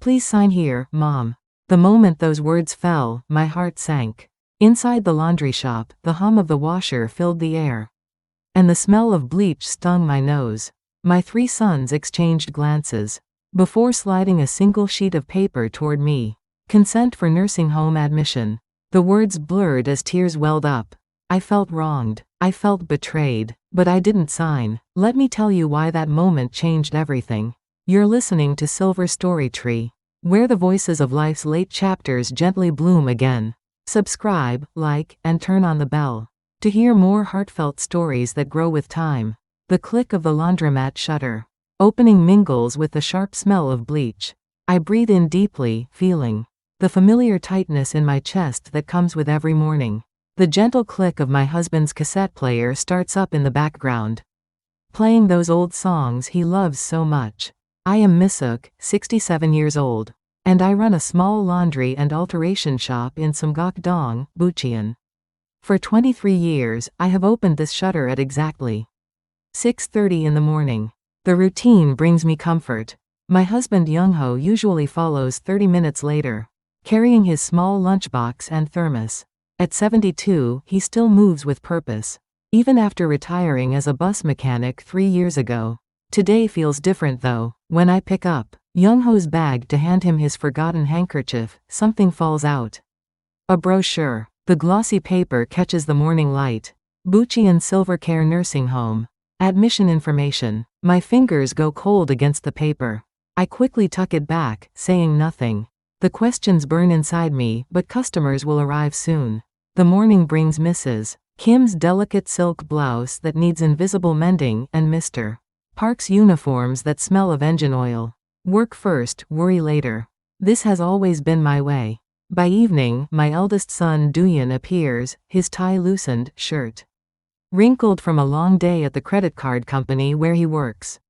Please sign here, Mom." The moment those words fell, my heart sank. Inside the laundry shop, the hum of the washer filled the air, and the smell of bleach stung my nose. My 3 sons exchanged glances before sliding a single sheet of paper toward me. Consent for nursing home admission. The words blurred as tears welled up. I felt wronged. I felt betrayed. But I didn't sign. Let me tell you why that moment changed everything. You're listening to Silver Story Tree, where the voices of life's late chapters gently bloom again. Subscribe, like, and turn on the bell to hear more heartfelt stories that grow with time. The click of the laundromat shutter opening mingles with the sharp smell of bleach. I breathe in deeply, feeling the familiar tightness in my chest that comes with every morning. The gentle click of my husband's cassette player starts up in the background, playing those old songs he loves so much. I am Misuk, 67 years old, and I run a small laundry and alteration shop in Samgakdong, Bucheon. For 23 years, I have opened this shutter at exactly 6:30 in the morning. The routine brings me comfort. My husband Young-ho usually follows 30 minutes later, carrying his small lunchbox and thermos. At 72, he still moves with purpose. Even after retiring as a bus mechanic 3 years ago. Today feels different though. When I pick up Young-ho's bag to hand him his forgotten handkerchief, something falls out. A brochure. The glossy paper catches the morning light. Bucheon Silvercare Nursing Home. Admission information. My fingers go cold against the paper. I quickly tuck it back, saying nothing. The questions burn inside me, but customers will arrive soon. The morning brings Mrs. Kim's delicate silk blouse that needs invisible mending and Mr. Park's uniforms that smell of engine oil. Work first, worry later. This has always been my way. By evening, my eldest son Duyan appears, his tie loosened, shirt wrinkled from a long day at the credit card company where he works.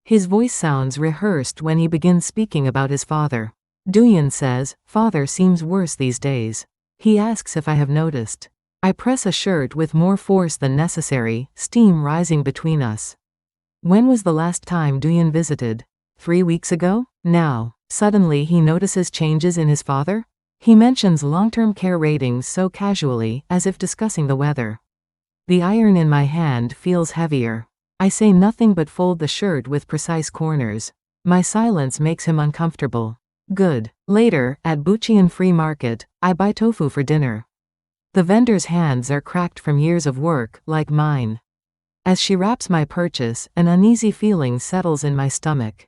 His voice sounds rehearsed when he begins speaking about his father. Duyan says, "Father seems worse these days." He asks if I have noticed. I press a shirt with more force than necessary, steam rising between us. When was the last time Duyan visited? 3 weeks ago? Now. Suddenly he notices changes in his father? He mentions long-term care ratings so casually, as if discussing the weather. The iron in my hand feels heavier. I say nothing but fold the shirt with precise corners. My silence makes him uncomfortable. Good. Later, at Bucheon Free Market, I buy tofu for dinner. The vendor's hands are cracked from years of work, like mine. As she wraps my purchase, an uneasy feeling settles in my stomach.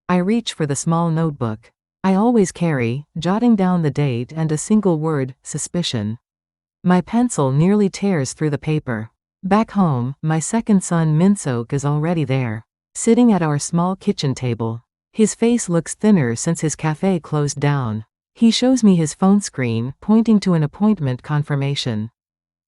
I reach for the small notebook I always carry, jotting down the date and a single word, suspicion. My pencil nearly tears through the paper. Back home, my second son Minsok is already there, sitting at our small kitchen table. His face looks thinner since his cafe closed down. He shows me his phone screen, pointing to an appointment confirmation.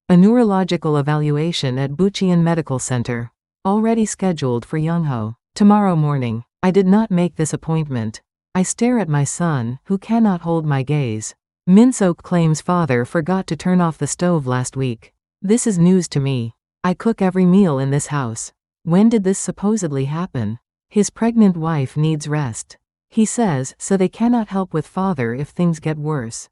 A neurological evaluation at Bucheon Medical Center. Already scheduled for Young-ho. Tomorrow morning. I did not make this appointment. I stare at my son, who cannot hold my gaze. Minsok claims father forgot to turn off the stove last week. This is news to me. I cook every meal in this house. When did this supposedly happen? His pregnant wife needs rest, he says, so they cannot help with father if things get worse.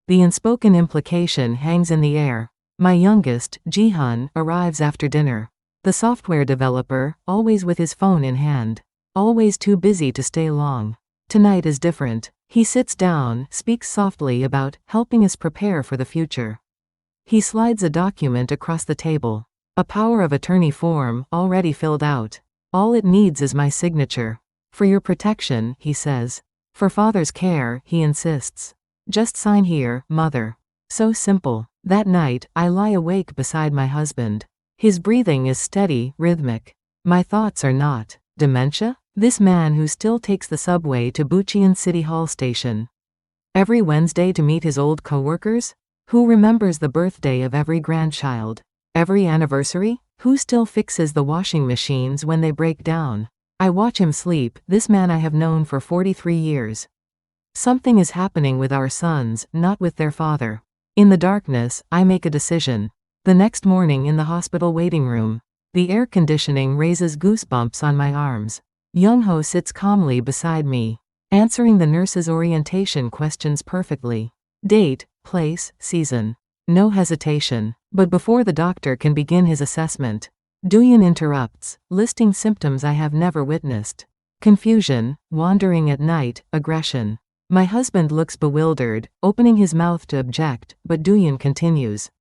The unspoken implication hangs in the air. My youngest, Jihan, arrives after dinner. The software developer, always with his phone in hand. Always too busy to stay long. Tonight is different. He sits down, speaks softly about helping us prepare for the future. He slides a document across the table. A power of attorney form, already filled out. All it needs is my signature. For your protection, he says. For father's care, he insists. Just sign here, mother. So simple. That night, I lie awake beside my husband. His breathing is steady, rhythmic. My thoughts are not dementia? This man who still takes the subway to Bucheon City Hall station every Wednesday to meet his old co-workers? Who remembers the birthday of every grandchild? Every anniversary? Who still fixes the washing machines when they break down? I watch him sleep, this man I have known for 43 years. Something is happening with our sons, not with their father. In the darkness, I make a decision. The next morning in the hospital waiting room, the air conditioning raises goosebumps on my arms. Young-ho sits calmly beside me. answering the nurse's orientation questions perfectly. Date, place, season. No hesitation. But before the doctor can begin his assessment, Duyan interrupts, listing symptoms I have never witnessed. Confusion, wandering at night, aggression. My husband looks bewildered, opening his mouth to object, but Duyan continues.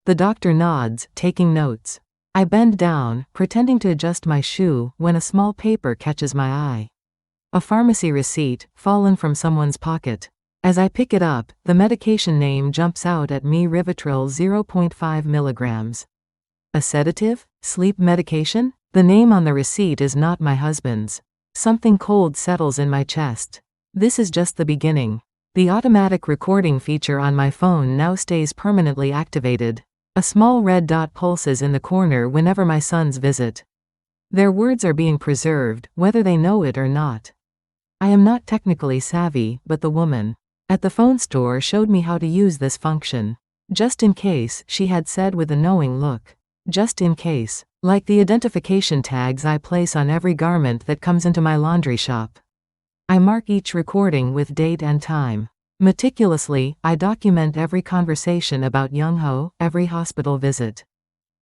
The doctor nods, taking notes. I bend down, pretending to adjust my shoe, when a small paper catches my eye. A pharmacy receipt, fallen from someone's pocket. As I pick it up, the medication name jumps out at me: Rivotril 0.5 milligrams. A sedative? Sleep medication? The name on the receipt is not my husband's. Something cold settles in my chest. This is just the beginning. The automatic recording feature on my phone now stays permanently activated. A small red dot pulses in the corner whenever my sons visit. Their words are being preserved, whether they know it or not. I am not technically savvy, but the woman at the phone store showed me how to use this function. Just in case, she had said with a knowing look. Just in case. Like the identification tags I place on every garment that comes into my laundry shop. I mark each recording with date and time. Meticulously, I document every conversation about Young-ho, every hospital visit,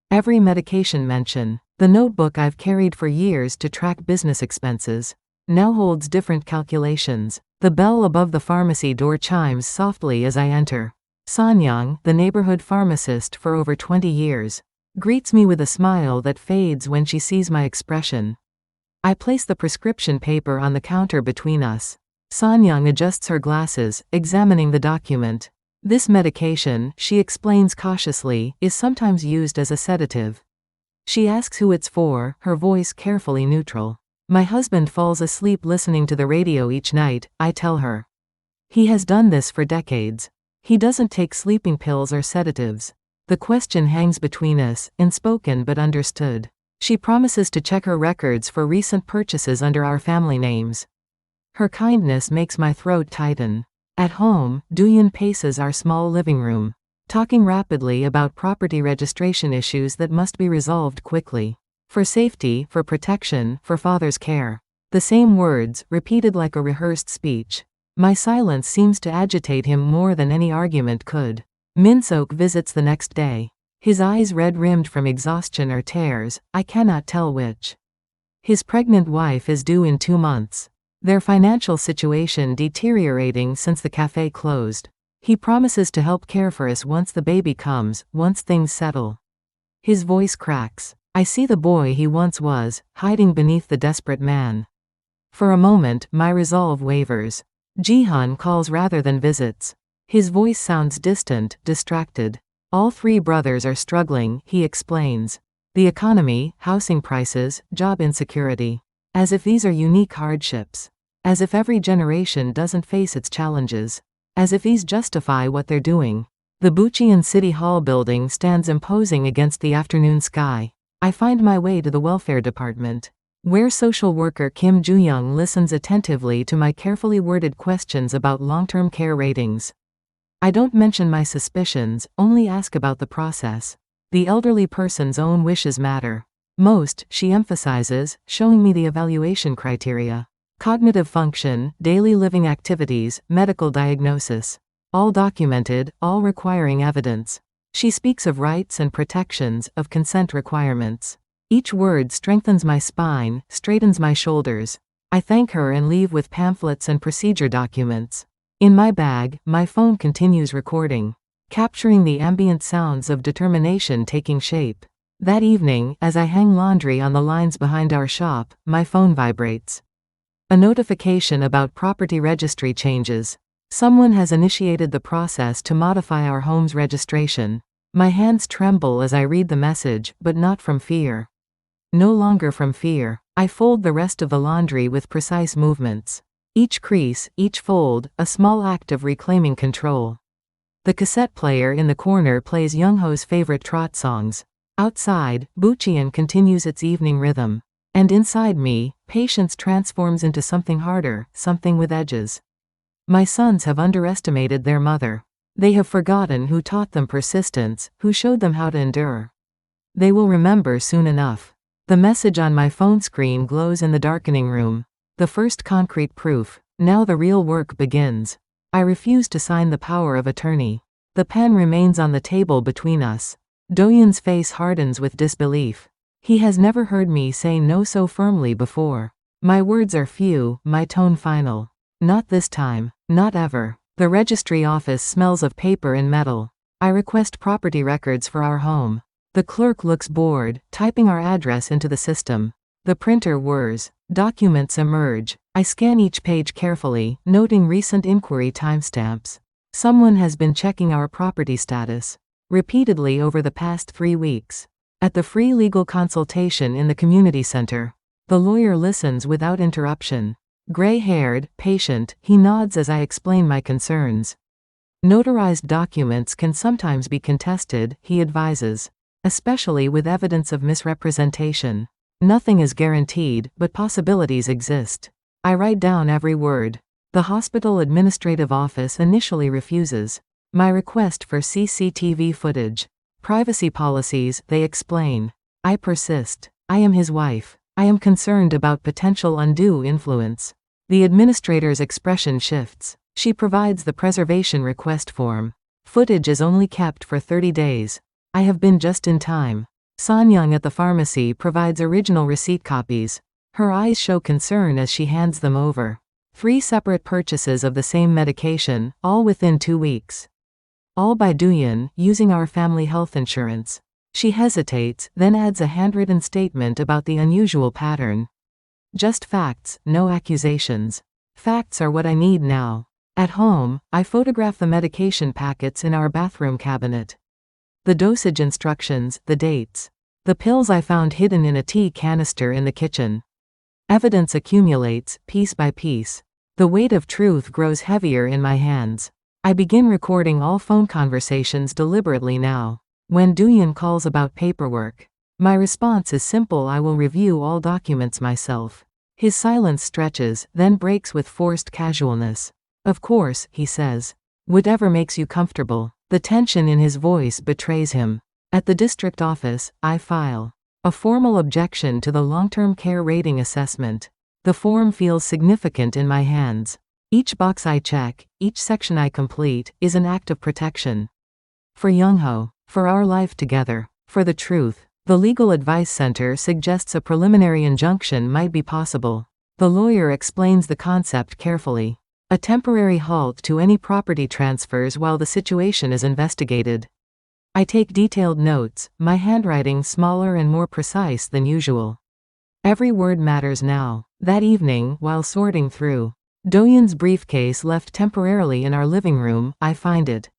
every medication mention. The notebook I've carried for years to track business expenses now holds different calculations. The bell above the pharmacy door chimes softly as I enter. Sanyang, the neighborhood pharmacist for over 20 years, greets me with a smile that fades when she sees my expression. I place the prescription paper on the counter between us. Sanyang adjusts her glasses, examining the document. This medication, she explains cautiously, is sometimes used as a sedative. She asks who it's for, her voice carefully neutral. My husband falls asleep listening to the radio each night, I tell her. He has done this for decades. He doesn't take sleeping pills or sedatives. The question hangs between us, unspoken but understood. She promises to check her records for recent purchases under our family names. Her kindness makes my throat tighten. At home, Duyan paces our small living room, talking rapidly about property registration issues that must be resolved quickly. For safety, for protection, for father's care. The same words, repeated like a rehearsed speech. My silence seems to agitate him more than any argument could. Min-sok visits the next day. His eyes red-rimmed from exhaustion or tears, I cannot tell which. His pregnant wife is due in 2 months. Their financial situation deteriorating since the cafe closed. He promises to help care for us once the baby comes, once things settle. His voice cracks. I see the boy he once was, hiding beneath the desperate man. For a moment, my resolve wavers. Jihan calls rather than visits. His voice sounds distant, distracted. All 3 brothers are struggling, he explains. The economy, housing prices, job insecurity. As if these are unique hardships. As if every generation doesn't face its challenges. As if these justify what they're doing. The Bucheon City Hall building stands imposing against the afternoon sky. I find my way to the welfare department, where social worker Kim Joo-young listens attentively to my carefully worded questions about long-term care ratings. I don't mention my suspicions, only ask about the process. The elderly person's own wishes matter. Most, she emphasizes, showing me the evaluation criteria. Cognitive function, daily living activities, medical diagnosis. All documented, all requiring evidence. She speaks of rights and protections, of consent requirements. Each word strengthens my spine, straightens my shoulders. I thank her and leave with pamphlets and procedure documents. In my bag, my phone continues recording, capturing the ambient sounds of determination taking shape. That evening, as I hang laundry on the lines behind our shop, my phone vibrates. A notification about property registry changes. Someone has initiated the process to modify our home's registration. My hands tremble as I read the message, but not from fear. No longer from fear. I fold the rest of the laundry with precise movements. Each crease, each fold, a small act of reclaiming control. The cassette player in the corner plays Young-ho's favorite trot songs. Outside, Bucheon continues its evening rhythm. And inside me, patience transforms into something harder, something with edges. My sons have underestimated their mother. They have forgotten who taught them persistence, who showed them how to endure. They will remember soon enough. The message on my phone screen glows in the darkening room. The first concrete proof. Now the real work begins. I refuse to sign the power of attorney. The pen remains on the table between us. Doyun's face hardens with disbelief. He has never heard me say no so firmly before. My words are few, my tone final. Not this time. Not ever. The registry office smells of paper and metal. I request property records for our home. The clerk looks bored, typing our address into the system. The printer whirs. Documents emerge. I scan each page carefully, noting recent inquiry timestamps. Someone has been checking our property status repeatedly over the past 3 weeks. At the free legal consultation in the community center, the lawyer listens without interruption. Gray-haired, patient, he nods as I explain my concerns. Notarized documents can sometimes be contested, he advises, especially with evidence of misrepresentation. Nothing is guaranteed, but possibilities exist. I write down every word. The hospital administrative office initially refuses my request for CCTV footage. Privacy policies, they explain. I persist. I am his wife. I am concerned about potential undue influence. The administrator's expression shifts. She provides the preservation request form. Footage is only kept for 30 days. I have been just in time. Sanyang at the pharmacy provides original receipt copies. Her eyes show concern as she hands them over. 3 separate purchases of the same medication, all within 2 weeks. All by Doyun, using our family health insurance. She hesitates, then adds a handwritten statement about the unusual pattern. Just facts, no accusations. Facts are what I need now. At home, I photograph the medication packets in our bathroom cabinet. The dosage instructions, the dates. The pills I found hidden in a tea canister in the kitchen. Evidence accumulates, piece by piece. The weight of truth grows heavier in my hands. I begin recording all phone conversations deliberately now. When Doyun calls about paperwork, my response is simple: I will review all documents myself. His silence stretches, then breaks with forced casualness. Of course, he says. Whatever makes you comfortable. The tension in his voice betrays him. At the district office, I file a formal objection to the long-term care rating assessment. The form feels significant in my hands. Each box I check, each section I complete, is an act of protection. For Youngho, for our life together, for the truth. The Legal Advice Center suggests a preliminary injunction might be possible. The lawyer explains the concept carefully. A temporary halt to any property transfers while the situation is investigated. I take detailed notes, my handwriting smaller and more precise than usual. Every word matters now. That evening, while sorting through Doyun's briefcase left temporarily in our living room, I find it.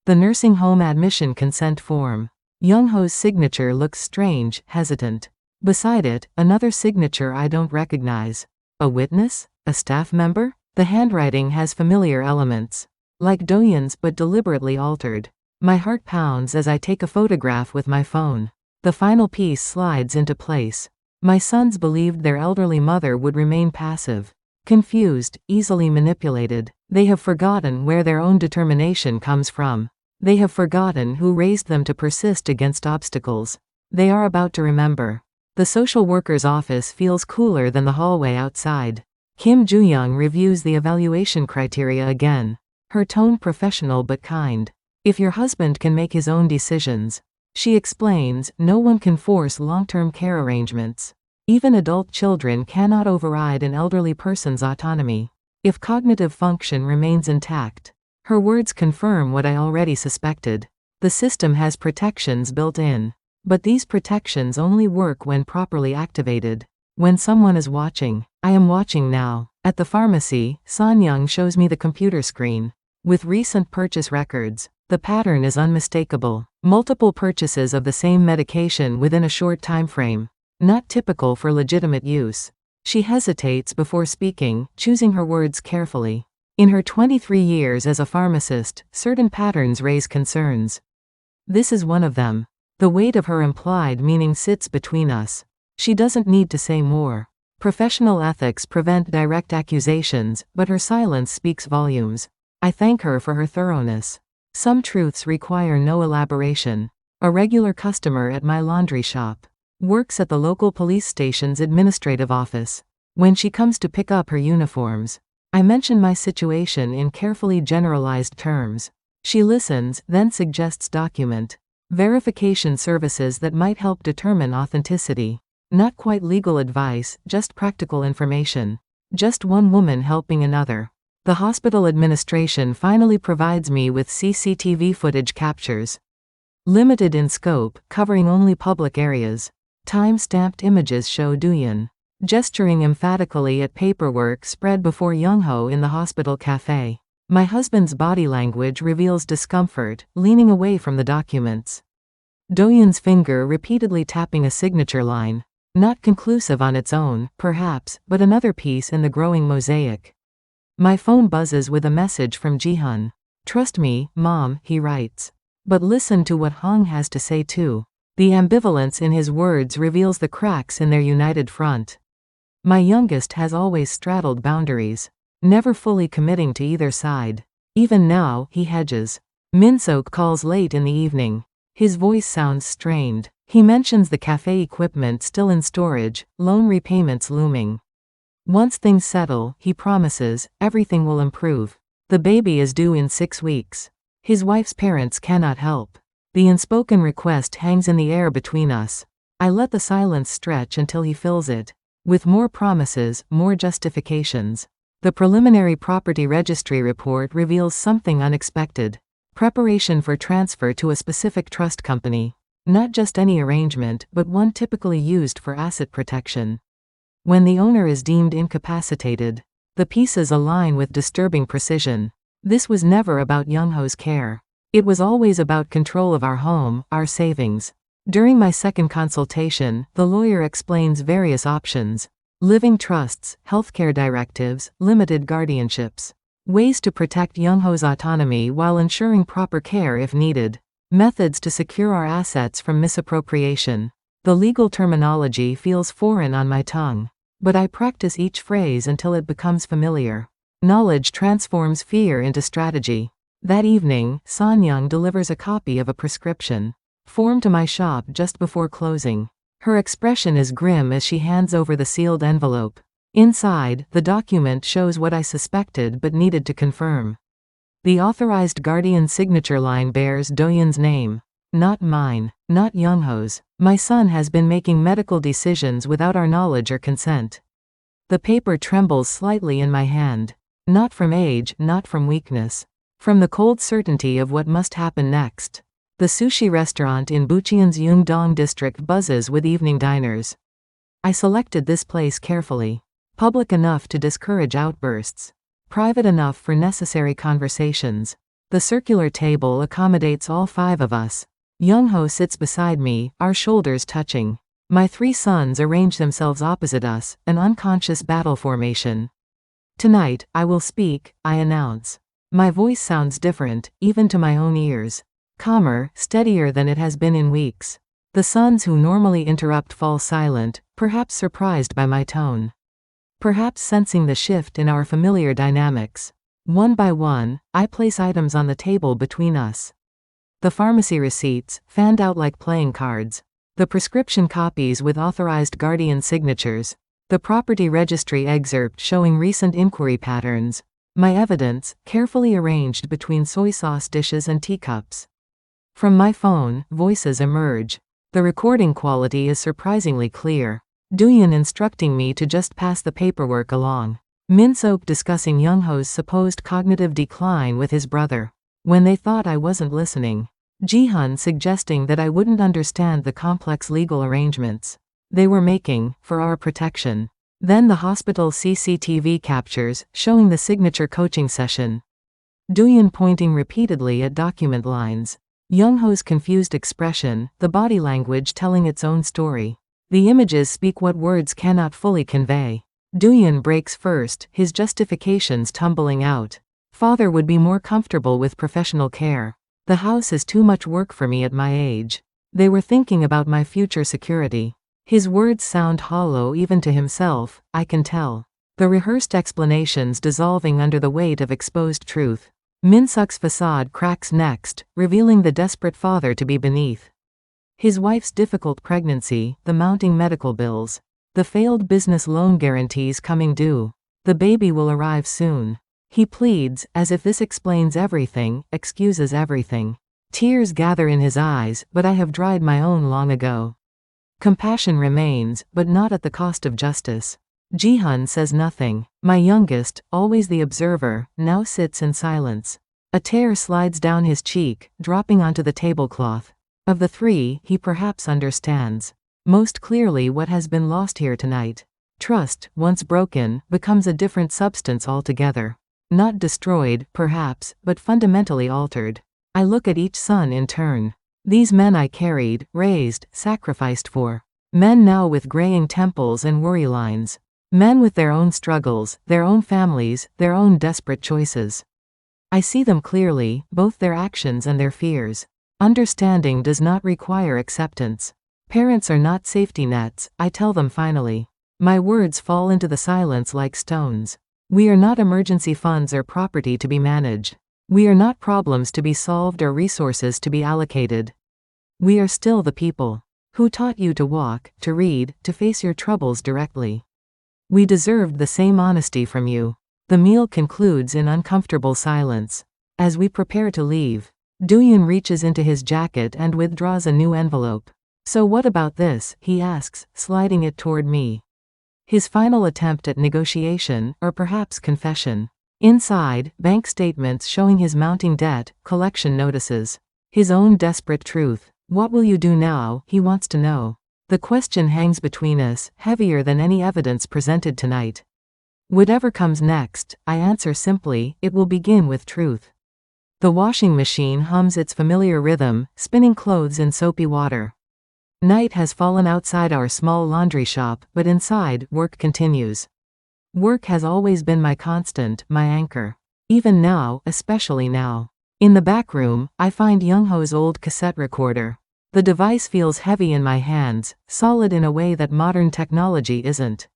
The nursing home admission consent form. Youngho's signature looks strange, hesitant. Beside it, another signature I don't recognize. A witness? A staff member? The handwriting has familiar elements. Like Doyun's, but deliberately altered. My heart pounds as I take a photograph with my phone. The final piece slides into place. My sons believed their elderly mother would remain passive. Confused, easily manipulated. They have forgotten where their own determination comes from. They have forgotten who raised them to persist against obstacles. They are about to remember. The social worker's office feels cooler than the hallway outside. Kim Joo-young reviews the evaluation criteria again. Her tone professional but kind. If your husband can make his own decisions, she explains, no one can force long-term care arrangements. Even adult children cannot override an elderly person's autonomy. If cognitive function remains intact. Her words confirm what I already suspected. The system has protections built in. But these protections only work when properly activated. When someone is watching. I am watching now. At the pharmacy, Sanyang shows me the computer screen. With recent purchase records. The pattern is unmistakable. Multiple purchases of the same medication within a short time frame. Not typical for legitimate use. She hesitates before speaking, choosing her words carefully. In her 23 years as a pharmacist, certain patterns raise concerns. This is one of them. The weight of her implied meaning sits between us. She doesn't need to say more. Professional ethics prevent direct accusations, but her silence speaks volumes. I thank her for her thoroughness. Some truths require no elaboration. A regular customer at my laundry shop. Works at the local police station's administrative office. When she comes to pick up her uniforms, I mention my situation in carefully generalized terms. She listens, then suggests document verification services that might help determine authenticity. Not quite legal advice, just practical information. Just one woman helping another. The hospital administration finally provides me with CCTV footage captures. Limited in scope, covering only public areas. Time-stamped images show Duyan gesturing emphatically at paperwork spread before Young-ho in the hospital cafe. My husband's body language reveals discomfort, leaning away from the documents. Doyun's finger repeatedly tapping a signature line. Not conclusive on its own, perhaps, but another piece in the growing mosaic. My phone buzzes with a message from Ji-hun. Trust me, Mom, he writes. But listen to what Hong has to say too. The ambivalence in his words reveals the cracks in their united front. My youngest has always straddled boundaries, never fully committing to either side. Even now, he hedges. Min-seok calls late in the evening. His voice sounds strained. He mentions the cafe equipment still in storage, loan repayments looming. Once things settle, he promises, everything will improve. The baby is due in 6 weeks. His wife's parents cannot help. The unspoken request hangs in the air between us. I let the silence stretch until he fills it. With more promises, more justifications. The preliminary property registry report reveals something unexpected. Preparation for transfer to a specific trust company. Not just any arrangement, but one typically used for asset protection. When the owner is deemed incapacitated, the pieces align with disturbing precision. This was never about Young-ho's care. It was always about control of our home, our savings. During my second consultation, the lawyer explains various options. Living trusts, healthcare directives, limited guardianships. Ways to protect Young-ho's autonomy while ensuring proper care if needed. Methods to secure our assets from misappropriation. The legal terminology feels foreign on my tongue. But I practice each phrase until it becomes familiar. Knowledge transforms fear into strategy. That evening, Son-young delivers a copy of a prescription form to my shop just before closing. Her expression is grim as she hands over the sealed envelope. Inside, the document shows what I suspected but needed to confirm. The authorized guardian signature line bears Doyun's name. Not mine, not Young-ho's. My son has been making medical decisions without our knowledge or consent. The paper trembles slightly in my hand. Not from age, not from weakness. From the cold certainty of what must happen next. The sushi restaurant in Bucheon's Yeongdong district buzzes with evening diners. I selected this place carefully. Public enough to discourage outbursts. Private enough for necessary conversations. The circular table accommodates all 5 of us. Young-ho sits beside me, our shoulders touching. My 3 sons arrange themselves opposite us, an unconscious battle formation. Tonight, I will speak, I announce. My voice sounds different, even to my own ears. Calmer, steadier than it has been in weeks. The sons who normally interrupt fall silent, perhaps surprised by my tone. Perhaps sensing the shift in our familiar dynamics. One by one, I place items on the table between us. The pharmacy receipts, fanned out like playing cards. The prescription copies with authorized guardian signatures. The property registry excerpt showing recent inquiry patterns. My evidence, carefully arranged between soy sauce dishes and teacups. From my phone, voices emerge. The recording quality is surprisingly clear. Doyun instructing me to just pass the paperwork along. Min-seok discussing Young-ho's supposed cognitive decline with his brother. When they thought I wasn't listening. Ji-hun suggesting that I wouldn't understand the complex legal arrangements they were making, for our protection. Then the hospital CCTV captures, showing the signature coaching session. Doyun pointing repeatedly at document lines. Young-ho's confused expression, the body language telling its own story. The images speak what words cannot fully convey. Doyun breaks first, his justifications tumbling out. Father would be more comfortable with professional care. The house is too much work for me at my age. They were thinking about my future security. His words sound hollow even to himself, I can tell. The rehearsed explanations dissolving under the weight of exposed truth. Min-seok's facade cracks next, revealing the desperate father to be beneath. His wife's difficult pregnancy, the mounting medical bills. The failed business loan guarantees coming due. The baby will arrive soon. He pleads, as if this explains everything, excuses everything. Tears gather in his eyes, but I have dried my own long ago. Compassion remains, but not at the cost of justice. Jihan says nothing. My youngest, always the observer, now sits in silence. A tear slides down his cheek, dropping onto the tablecloth. Of the three, he perhaps understands most clearly what has been lost here tonight. Trust, once broken, becomes a different substance altogether. Not destroyed, perhaps, but fundamentally altered. I look at each son in turn. These men I carried, raised, sacrificed for. Men now with graying temples and worry lines. Men with their own struggles, their own families, their own desperate choices. I see them clearly, both their actions and their fears. Understanding does not require acceptance. Parents are not safety nets, I tell them finally. My words fall into the silence like stones. We are not emergency funds or property to be managed. We are not problems to be solved or resources to be allocated. We are still the people who taught you to walk, to read, to face your troubles directly. We deserved the same honesty from you. The meal concludes in uncomfortable silence. As we prepare to leave, Duyun reaches into his jacket and withdraws a new envelope. So what about this, he asks, sliding it toward me. His final attempt at negotiation, or perhaps confession. Inside, bank statements showing his mounting debt, collection notices. His own desperate truth. What will you do now, he wants to know. The question hangs between us, heavier than any evidence presented tonight. Whatever comes next, I answer simply, it will begin with truth. The washing machine hums its familiar rhythm, spinning clothes in soapy water. Night has fallen outside our small laundry shop, but inside, work continues. Work has always been my constant, my anchor. Even now, especially now. In the back room, I find Youngho's old cassette recorder. The device feels heavy in my hands, solid in a way that modern technology isn't.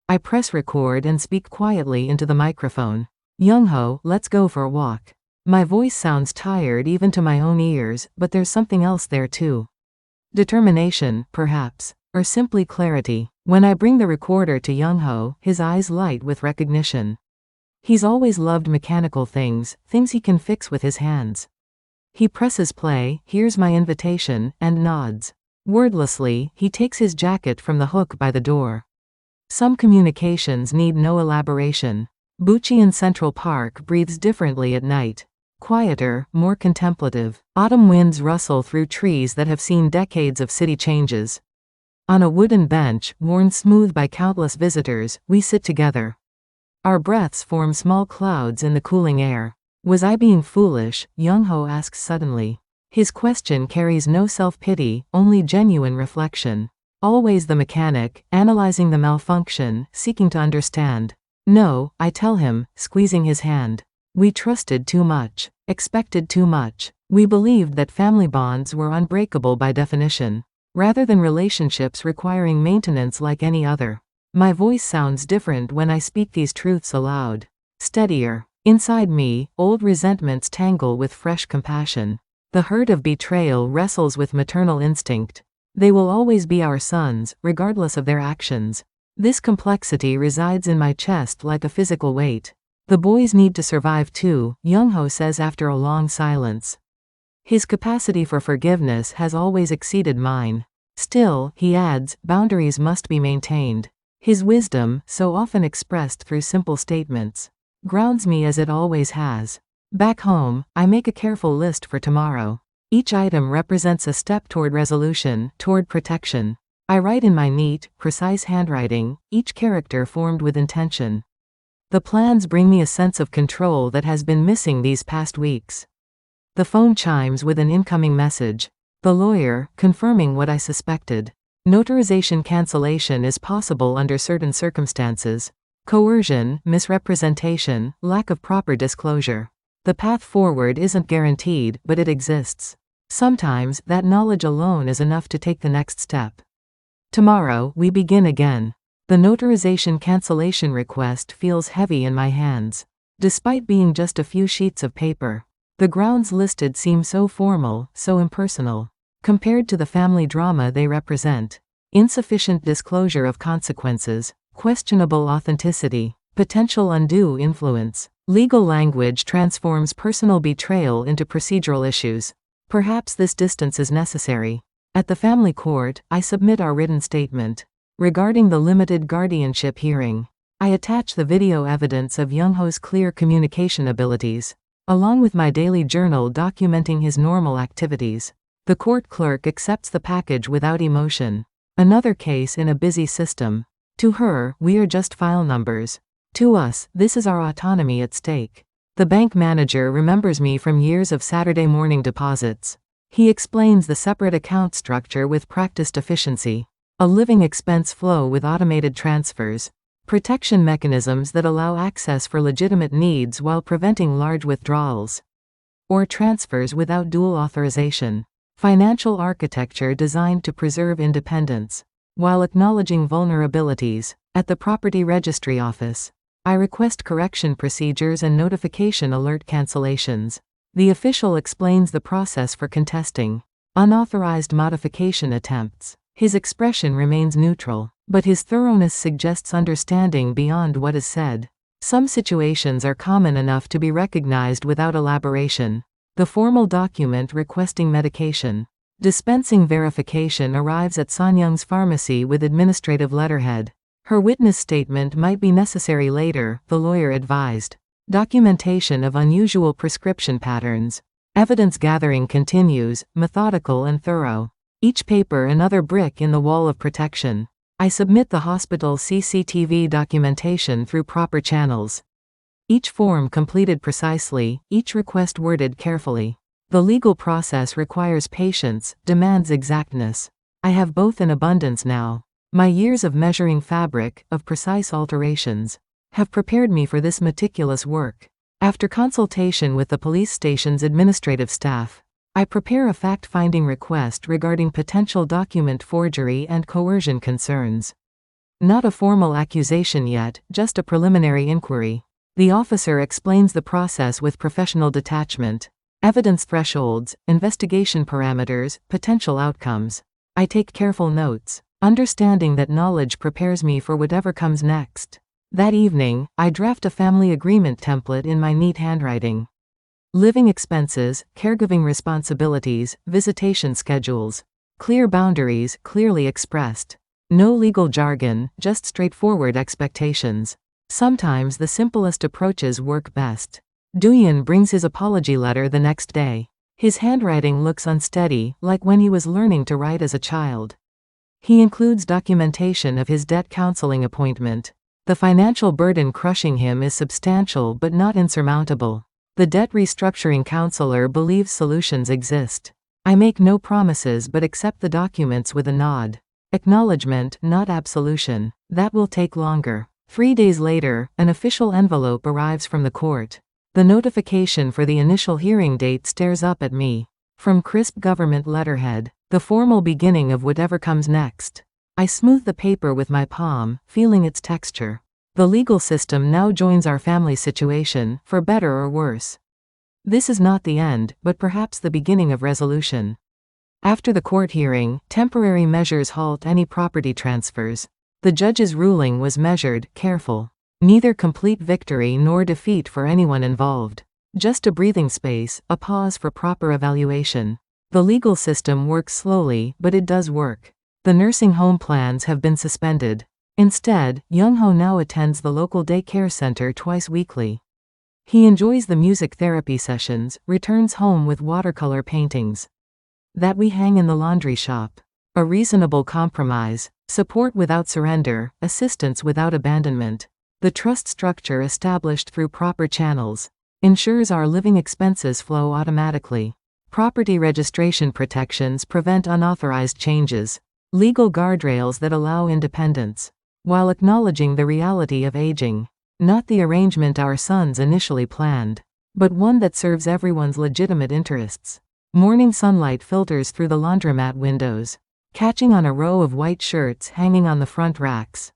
I press record and speak quietly into the microphone. Youngho, let's go for a walk. My voice sounds tired even to my own ears, but there's something else there too. Determination, perhaps, or simply clarity. When I bring the recorder to Youngho, his eyes light with recognition. He's always loved mechanical things, things he can fix with his hands. He presses play, hears my invitation, and nods. Wordlessly, he takes his jacket from the hook by the door. Some communications need no elaboration. Bucheon Central Park breathes differently at night. Quieter, more contemplative. Autumn winds rustle through trees that have seen decades of city changes. On a wooden bench, worn smooth by countless visitors, we sit together. Our breaths form small clouds in the cooling air. Was I being foolish? Youngho asks suddenly. His question carries no self-pity, only genuine reflection. Always the mechanic, analyzing the malfunction, seeking to understand. No, I tell him, squeezing his hand. We trusted too much, expected too much. We believed that family bonds were unbreakable by definition, rather than relationships requiring maintenance like any other. My voice sounds different when I speak these truths aloud. Steadier. Inside me, old resentments tangle with fresh compassion. The hurt of betrayal wrestles with maternal instinct. They will always be our sons, regardless of their actions. This complexity resides in my chest like a physical weight. The boys need to survive too, Youngho says after a long silence. His capacity for forgiveness has always exceeded mine. Still, he adds, boundaries must be maintained. His wisdom, so often expressed through simple statements, grounds me as it always has. Back home, I make a careful list for tomorrow. Each item represents a step toward resolution, toward protection. I write in my neat, precise handwriting, each character formed with intention. The plans bring me a sense of control that has been missing these past weeks. The phone chimes with an incoming message. The lawyer, confirming what I suspected. Notarization cancellation is possible under certain circumstances. Coercion, misrepresentation, lack of proper disclosure. The path forward isn't guaranteed, but it exists. Sometimes, that knowledge alone is enough to take the next step. Tomorrow, we begin again. The notarization cancellation request feels heavy in my hands. Despite being just a few sheets of paper, the grounds listed seem so formal, so impersonal. Compared to the family drama they represent. Insufficient disclosure of consequences, questionable authenticity, Potential undue influence. Legal language transforms personal betrayal into procedural issues. Perhaps this distance is necessary. At the family court, I submit our written statement. Regarding the limited guardianship hearing, I attach the video evidence of Young-ho's clear communication abilities, along with my daily journal documenting his normal activities. The court clerk accepts the package without emotion. Another case in a busy system. To her, we are just file numbers. To us, this is our autonomy at stake. The bank manager remembers me from years of Saturday morning deposits. He explains the separate account structure with practiced efficiency. A living expense flow with automated transfers. Protection mechanisms that allow access for legitimate needs while preventing large withdrawals or transfers without dual authorization. Financial architecture designed to preserve independence while acknowledging vulnerabilities. At the property registry office, I request correction procedures and notification alert cancellations. The official explains the process for contesting unauthorized modification attempts. His expression remains neutral, but his thoroughness suggests understanding beyond what is said. Some situations are common enough to be recognized without elaboration. The formal document requesting medication dispensing verification arrives at Sanyang's pharmacy with administrative letterhead. Her witness statement might be necessary later, the lawyer advised. Documentation of unusual prescription patterns. Evidence gathering continues, methodical and thorough. Each paper another brick in the wall of protection. I submit the hospital CCTV documentation through proper channels. Each form completed precisely, each request worded carefully. The legal process requires patience, demands exactness. I have both in abundance now. My years of measuring fabric, of precise alterations, have prepared me for this meticulous work. After consultation with the police station's administrative staff, I prepare a fact-finding request regarding potential document forgery and coercion concerns. Not a formal accusation yet, just a preliminary inquiry. The officer explains the process with professional detachment. Evidence thresholds, investigation parameters, potential outcomes. I take careful notes, understanding that knowledge prepares me for whatever comes next. That evening, I draft a family agreement template in my neat handwriting. Living expenses, caregiving responsibilities, visitation schedules. Clear boundaries, clearly expressed. No legal jargon, just straightforward expectations. Sometimes the simplest approaches work best. Duyan brings his apology letter the next day. His handwriting looks unsteady, like when he was learning to write as a child. He includes documentation of his debt counseling appointment. The financial burden crushing him is substantial but not insurmountable. The debt restructuring counselor believes solutions exist. I make no promises but accept the documents with a nod. Acknowledgement, not absolution. That will take longer. 3 days later, an official envelope arrives from the court. The notification for the initial hearing date stares up at me. From crisp government letterhead, the formal beginning of whatever comes next. I smooth the paper with my palm, feeling its texture. The legal system now joins our family situation, for better or worse. This is not the end, but perhaps the beginning of resolution. After the court hearing, temporary measures halt any property transfers. The judge's ruling was measured, careful. Neither complete victory nor defeat for anyone involved. Just a breathing space, a pause for proper evaluation. The legal system works slowly, but it does work. The nursing home plans have been suspended. Instead, Young-ho now attends the local daycare center twice weekly. He enjoys the music therapy sessions, returns home with watercolor paintings that we hang in the laundry shop. A reasonable compromise. Support without surrender, assistance without abandonment. The trust structure established through proper channels ensures our living expenses flow automatically. Property registration protections prevent unauthorized changes. Legal guardrails that allow independence, while acknowledging the reality of aging. Not the arrangement our sons initially planned, but one that serves everyone's legitimate interests. Morning sunlight filters through the laundromat windows, catching on a row of white shirts hanging on the front racks.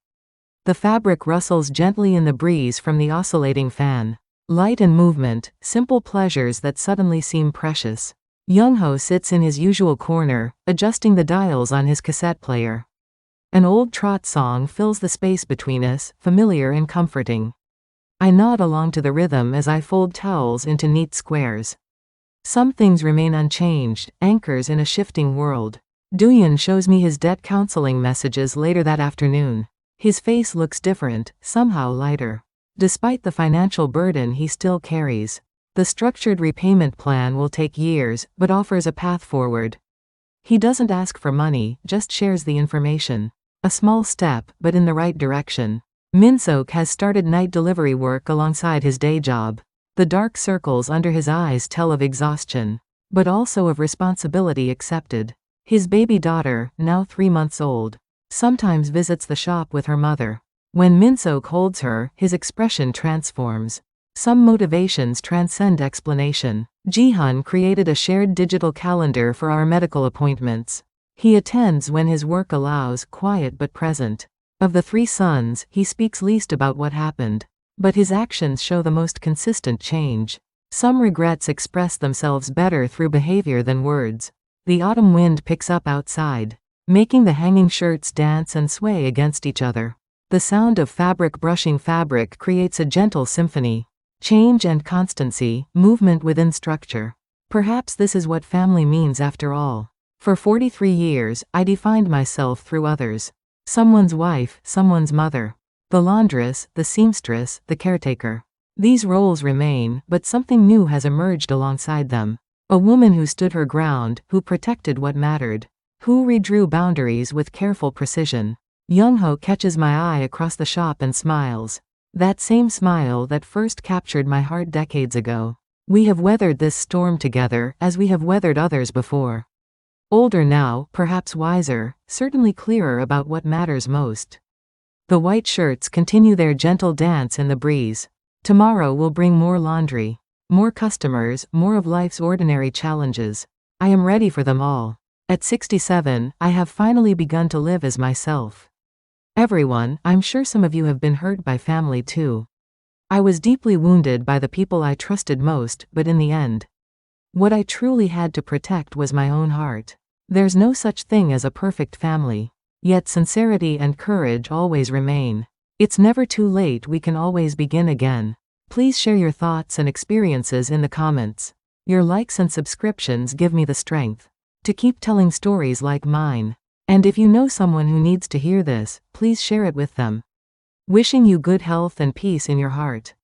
The fabric rustles gently in the breeze from the oscillating fan. Light and movement, simple pleasures that suddenly seem precious. Young-ho sits in his usual corner, adjusting the dials on his cassette player. An old trot song fills the space between us, familiar and comforting. I nod along to the rhythm as I fold towels into neat squares. Some things remain unchanged, anchors in a shifting world. Duyan shows me his debt counseling messages later that afternoon. His face looks different, somehow lighter. Despite the financial burden he still carries. The structured repayment plan will take years, but offers a path forward. He doesn't ask for money, just shares the information. A small step, but in the right direction. Min-seok has started night delivery work alongside his day job. The dark circles under his eyes tell of exhaustion, but also of responsibility accepted. His baby daughter, now 3 months old, sometimes visits the shop with her mother. When Min-seok holds her, his expression transforms. Some motivations transcend explanation. Ji-hun created a shared digital calendar for our medical appointments. He attends when his work allows, quiet but present. Of the 3 sons, he speaks least about what happened. But his actions show the most consistent change. Some regrets express themselves better through behavior than words. The autumn wind picks up outside, making the hanging shirts dance and sway against each other. The sound of fabric brushing fabric creates a gentle symphony. Change and constancy, movement within structure. Perhaps this is what family means after all. For 43 years, I defined myself through others. Someone's wife, someone's mother. The laundress, the seamstress, the caretaker. These roles remain, but something new has emerged alongside them. A woman who stood her ground, who protected what mattered. Who redrew boundaries with careful precision. Young-ho catches my eye across the shop and smiles. That same smile that first captured my heart decades ago. We have weathered this storm together, as we have weathered others before. Older now, perhaps wiser, certainly clearer about what matters most. The white shirts continue their gentle dance in the breeze. Tomorrow will bring more laundry. More customers, more of life's ordinary challenges. I am ready for them all. At 67, I have finally begun to live as myself. Everyone, I'm sure some of you have been hurt by family too. I was deeply wounded by the people I trusted most, but in the end, what I truly had to protect was my own heart. There's no such thing as a perfect family. Yet sincerity and courage always remain. It's never too late, we can always begin again. Please share your thoughts and experiences in the comments. Your likes and subscriptions give me the strength to keep telling stories like mine. And if you know someone who needs to hear this, please share it with them. Wishing you good health and peace in your heart.